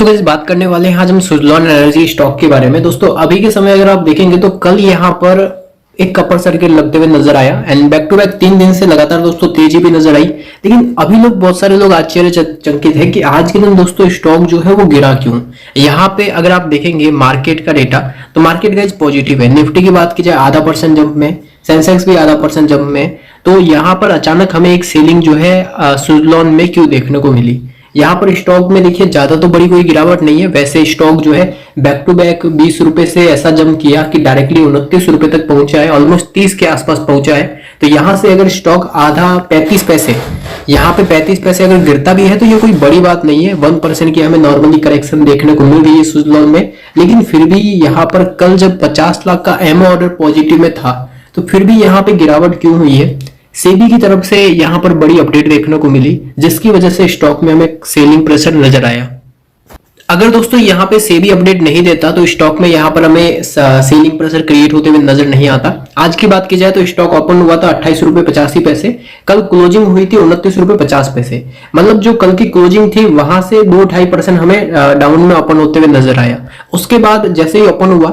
So guys बात करने वाले हैं आज हम सुज़लॉन एनर्जी स्टॉक के बारे में। दोस्तों अभी के समय अगर आप देखेंगे तो कल यहाँ पर एक अपर सर्किट लगते हुए नजर आया एंड बैक टू बैक 3 दिन से लगातार दोस्तों तेजी भी नजर आई। लेकिन अभी बहुत सारे लोग आश्चर्यचकित है कि आज के दिन दोस्तों स्टॉक जो है वो गिरा क्यों। यहाँ पे अगर आप देखेंगे मार्केट का डेटा तो मार्केट गाइस पॉजिटिव है। निफ्टी की बात की जाए 0.5% जंप में, सेंसेक्स भी 0.5% जंप में। तो यहाँ पर अचानक हमें एक सेलिंग जो है सुज़लॉन में क्यों देखने को मिली। यहाँ पर स्टॉक में देखिए ज्यादा तो बड़ी कोई गिरावट नहीं है। वैसे स्टॉक जो है बैक टू बैक 20 रुपए से ऐसा जंप किया कि डायरेक्टली 29 रुपए तक पहुंचा है, ऑलमोस्ट 30 के आसपास पहुंचा है। तो यहाँ से अगर स्टॉक आधा 35 पैसे, यहाँ पे 35 पैसे अगर गिरता भी है तो ये कोई बड़ी बात नहीं है। 1% की हमें नॉर्मली करेक्शन देखने को मिल रही है सुज़लॉन में। लेकिन फिर भी यहाँ पर कल जब 50 लाख का एमओ ऑर्डर पॉजिटिव में था तो फिर भी यहाँ पे गिरावट क्यों हुई है। सेबी की तरफ से यहाँ पर बड़ी अपडेट देखने को मिली जिसकी वजह से स्टॉक में हमें सेलिंग प्रेशर नजर आया। अगर दोस्तों यहाँ पे सेबी अपडेट नहीं देता तो स्टॉक में यहाँ पर हमें सेलिंग प्रेशर क्रिएट होते हुए नजर नहीं आता। आज की बात की जाए तो स्टॉक ओपन हुआ था 28 रुपए 85 पैसे, कल क्लोजिंग हुई थी 29 रुपए 50 पैसे। मतलब जो कल की क्लोजिंग थी वहां से 2-2.5% हमें डाउन में ओपन होते हुए नजर आया। उसके बाद जैसे ही ओपन हुआ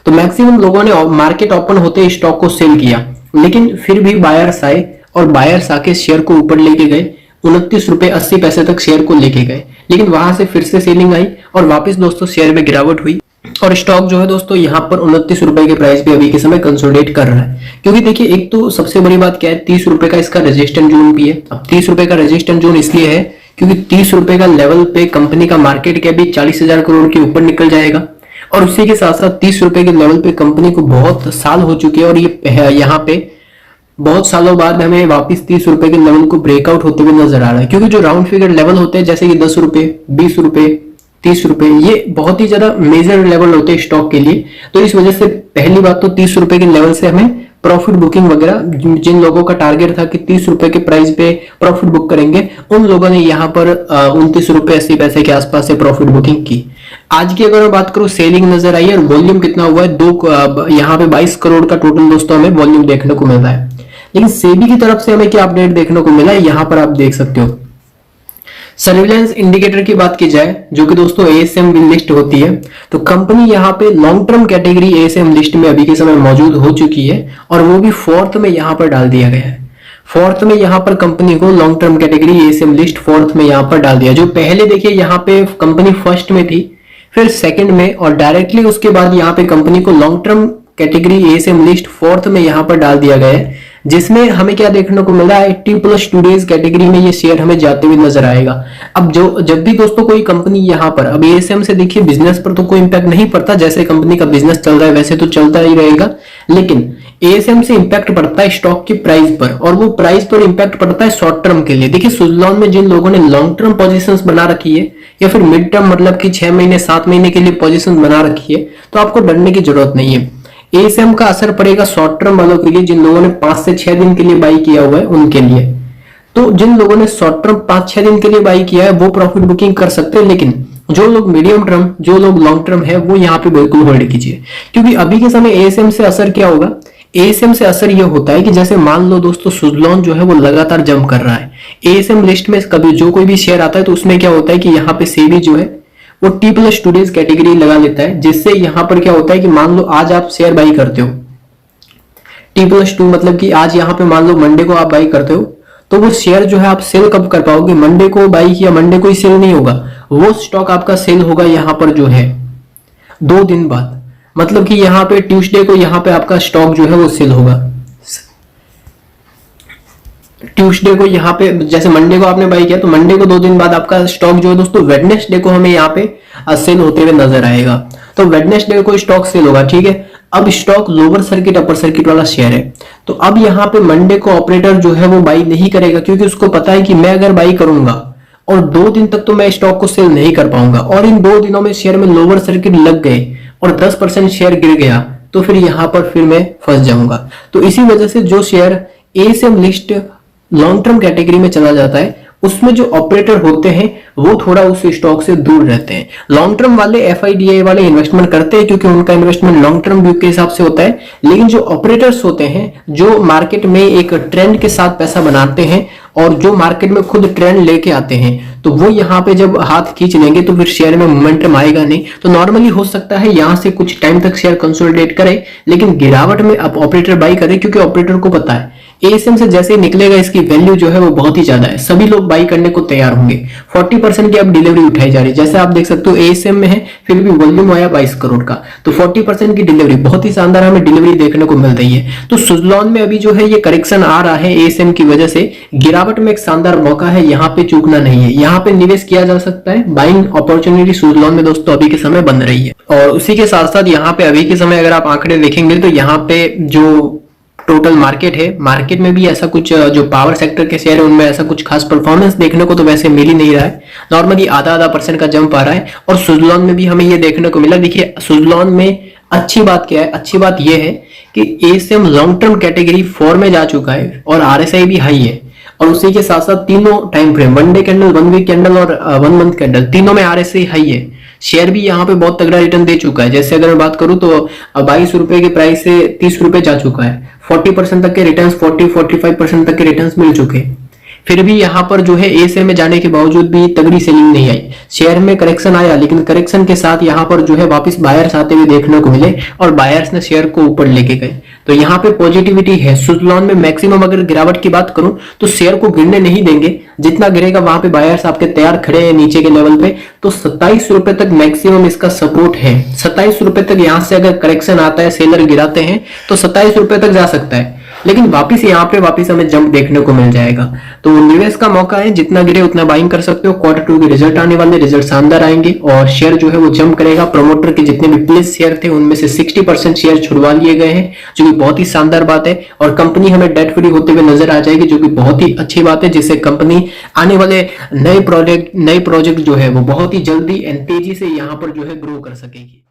तो मैक्सिमम लोगों ने मार्केट ओपन होते ही स्टॉक को सेल किया, लेकिन फिर भी बायर्स आए और बायर्स आके शेयर को ऊपर लेके गए, 29 रुपए 80 पैसे तक शेयर को लेके गए। लेकिन वहां से फिर से सेलिंग आई और वापस दोस्तों शेयर में गिरावट हुई और स्टॉक जो है दोस्तों यहाँ पर 29 रुपए के प्राइस पे अभी के समय कंसोलिडेट कर रहा है। क्योंकि देखिए एक तो सबसे बड़ी बात क्या है, 30 रुपए का इसका रेजिस्टेंस जोन भी है। अब 30 रुपए का रेजिस्टेंस जोन इसलिए है क्योंकि 30 रुपए का लेवल पे कंपनी का मार्केट कैप भी 40,000 करोड़ के ऊपर निकल जाएगा और उसी के साथ साथ 30 रुपए के लेवल पे कंपनी को बहुत साल हो चुके हैं और ये यहाँ पे बहुत सालों बाद हमें वापस 30 रुपए के लेवल को ब्रेकआउट होते हुए नजर आ रहा है। क्योंकि जो राउंड फिगर लेवल होते हैं जैसे कि 10 रुपए, 20 रुपए, 30 रुपए, ये बहुत ही ज्यादा मेजर लेवल होते हैं स्टॉक के लिए। तो इस वजह से पहली बात तो 30 रुपए के लेवल से हमें प्रॉफिट बुकिंग वगैरह, जिन लोगों का टारगेट था कि 30 रुपए के प्राइस पे प्रॉफिट बुक करेंगे, उन लोगों ने यहाँ पर 29 रुपए 80 पैसे के आसपास से प्रॉफिट बुकिंग की। आज की अगर मैं बात करूं सेलिंग नजर आई है और वॉल्यूम कितना हुआ है, यहाँ पे 22 करोड़ का टोटल दोस्तों हमें वॉल्यूम देखने को मिल रहा है। लेकिन सेबी की तरफ से हमें क्या अपडेट देखने को मिला है यहाँ पर आप देख सकते हो। सर्विलेंस इंडिकेटर की बात की जाए जो कि दोस्तों एएसएम लिस्ट होती है, तो कंपनी यहाँ पे long term category ASM list में अभी के समय मौजूद हो चुकी है और वो भी 4th में यहाँ पर डाल दिया गया है। 4th में यहाँ पर कंपनी को long term category ASM list 4th में यहाँ पर डाल दिया। जो पहले देखिए यहाँ पे कंपनी 1st में थी, फिर 2nd में और डायरेक्टली उसके बाद यहाँ पे कंपनी को long term category ASM list 4th में यहाँ पर डाल दिया गया है। जिसमें हमें क्या देखने को मिला है, 80+ डेज कैटेगरी में ये शेयर हमें जाते हुए नजर आएगा। अब जब भी दोस्तों कोई कंपनी यहाँ पर, अब एएसएम से देखिए बिजनेस पर तो कोई इंपैक्ट नहीं पड़ता, जैसे कंपनी का बिजनेस चल रहा है वैसे तो चलता ही रहेगा। लेकिन एएसएम से इंपैक्ट पड़ता है स्टॉक की प्राइस पर और वो प्राइस पर इंपैक्ट पड़ता है शॉर्ट टर्म के लिए। देखिए सुज़लॉन में जिन लोगों ने लॉन्ग टर्म पोजीशंस बना रखी है या फिर मिड टर्म मतलब कि 6 महीने 7 महीने के लिए पोजीशन बना रखी है, तो आपको डरने की जरूरत नहीं है। एएसएम का असर पड़ेगा शॉर्ट टर्म वालों के लिए, जिन लोगों ने 5 से 6 दिन के लिए बाई किया हुआ है उनके लिए। तो जिन लोगों ने शॉर्ट टर्म 5-6 दिन के लिए बाई किया है वो प्रॉफिट बुकिंग कर सकते हैं। लेकिन जो लोग मीडियम टर्म, जो लोग लॉन्ग टर्म है, वो यहाँ पे बिल्कुल होल्ड कीजिए। क्योंकि अभी के समय एएसएम से असर क्या होगा, एएसएम से असर यह होता है कि जैसे मान लो दोस्तों सुज़लॉन जो है वो लगातार जंप कर रहा है, एएसएम लिस्ट में कभी जो कोई भी शेयर आता है तो उसमें क्या होता है कि यहाँ पे सेबी जो है वो T+2 डेज कैटेगरी लगा लेता है। जिससे यहाँ पर क्या होता है कि मान लो आज आप शेयर बाई करते हो, T+2 मतलब कि आज यहाँ पे मान लो मंडे को आप बाई करते हो, तो वो शेयर जो है आप सेल कब कर पाओगे, मंडे को बाई किया, मंडे को ही सेल नहीं होगा, वो स्टॉक आपका सेल होगा यहाँ पर जो है 2 दिन बाद। मतलब कि यहाँ पे ट्यूसडे को यहाँ पे आपका स्टॉक जो है वो सेल होगा। ट्यूसडे को यहाँ पे जैसे मंडे को आपने बाई किया तो मंडे को 2 दिन बाद आपका स्टॉक जो है दोस्तों वेडनेसडे को हमें यहाँ पे सेल होते हुए नजर आएगा। तो वेडनेसडे को स्टॉक सेल होगा, ठीक है। अब stock lower circuit upper circuit वाला शेयर है, तो अब यहाँ पे मंडे को ऑपरेटर जो है वो बाई नहीं करेगा क्योंकि उसको पता है कि मैं अगर बाई करूंगा और 2 दिन तक तो मैं स्टॉक को सेल नहीं कर पाऊंगा और इन 2 दिनों में शेयर में लोअर सर्किट लग गए और 10% शेयर गिर गया तो फिर यहाँ पर फिर मैं फंस जाऊंगा। तो इसी वजह से जो share ASM list long term category में चला जाता है उसमें जो ऑपरेटर होते हैं वो थोड़ा उस स्टॉक से दूर रहते हैं। लॉन्ग टर्म वाले एफआईडीआई वाले इन्वेस्टमेंट करते हैं क्योंकि उनका इन्वेस्टमेंट लॉन्ग टर्म व्यू के हिसाब से होता है, लेकिन जो ऑपरेटर्स होते हैं जो मार्केट में एक ट्रेंड के साथ पैसा बनाते हैं और जो मार्केट में खुद ट्रेंड लेके आते हैं, तो वो यहाँ पे जब हाथ खींच लेंगे तो फिर शेयर में मोमेंटम आएगा नहीं। तो नॉर्मली हो सकता है यहाँ से कुछ टाइम तक शेयर कंसोलिडेट करे, लेकिन गिरावट में अब ऑपरेटर बाई करे क्योंकि ऑपरेटर को पता है एएसएम से जैसे ही निकलेगा इसकी वैल्यू जो है वो बहुत ही ज्यादा है, सभी लोग बाई करने को तैयार होंगे। 40% की अब डिलीवरी उठाई जा रही है, जैसे आप देख सकते हो एएसएम में है फिर भी वॉल्यूम आया 22 करोड़ का, तो 40% की डिलीवरी बहुत ही शानदार हमें डिलीवरी देखने को मिल रही है। तो सुजलॉन में अभी जो है ये करेक्शन आ रहा है एएसएम की वजह से, गिरावट में एक शानदार मौका है, यहाँ पे चूकना नहीं है, यहाँ पे निवेश किया जा सकता है। बाइंग अपॉर्चुनिटी सुजलॉन में दोस्तों अभी के समय बन रही है। और उसी के साथ साथ यहाँ पे अभी के समय अगर आप आंकड़े देखेंगे तो यहाँ पे जो टोटल मार्केट है, मार्केट में भी ऐसा कुछ जो पावर सेक्टर के शेयर है उनमें ऐसा कुछ खास परफॉर्मेंस देखने को तो वैसे मिल ही नहीं रहा है, नॉर्मली आधा % का जंप आ रहा है। और सुजलॉन में भी हमें ये देखने को मिला। देखिए सुजलॉन में अच्छी बात क्या है, अच्छी बात ये है कि एएसएम लॉन्ग टर्म कैटेगरी 4 में जा चुका है और आरएसआई भी हाई है, और उसी के साथ साथ तीनों time frame 1 day candle, 1 week candle और 1 मंथ कैंडल, तीनों में आरएसआई हाई है। शेयर भी यहाँ पे बहुत तगड़ा रिटर्न दे चुका है। जैसे अगर मैं बात करूं तो 22 रुपए के प्राइस से 30 रुपए जा चुका है, 40% तक के रिटर्न्स, 40-45% तक के रिटर्न्स मिल चुके हैं। फिर भी यहाँ पर जो है एएसएम में जाने के बावजूद भी तगड़ी सेलिंग नहीं आई, शेयर में करेक्शन आया, लेकिन करेक्शन के साथ यहाँ पर जो है वापस बायर्स आते हुए देखने को मिले और बायर्स ने शेयर को ऊपर लेके गए। तो यहाँ पे पॉजिटिविटी है। सुजलॉन में मैक्सिमम अगर गिरावट की बात करूं तो शेयर को गिरने नहीं देंगे, जितना गिरेगा वहां पे बायर्स आपके तैयार खड़े हैं नीचे के लेवल पे। तो 27 रुपए तक मैक्सिमम इसका सपोर्ट है। 27 रुपए तक यहाँ से अगर करेक्शन आता है, सेलर गिराते हैं तो 27 रुपए तक जा सकता है, लेकिन वापिस यहाँ पे वापिस हमें जंप देखने को मिल जाएगा। तो निवेश का मौका है, जितना गिरे उतना बाइंग कर सकते हो। Q2 के रिजल्ट आने वाले, रिजल्ट शानदार आएंगे और शेयर जो है वो जंप करेगा। प्रमोटर के जितने भी प्लेस शेयर थे उनमें से 60% शेयर छुड़वा लिए गए हैं, जो कि बहुत ही शानदार बात है। और कंपनी हमें डेट फ्री होते हुए नजर आ जाएगी, जो कि बहुत ही अच्छी बात है, जिससे कंपनी आने वाले नए प्रोजेक्ट जो है वो बहुत ही जल्दी एंड तेजी से यहाँ पर जो है ग्रो कर सकेगी।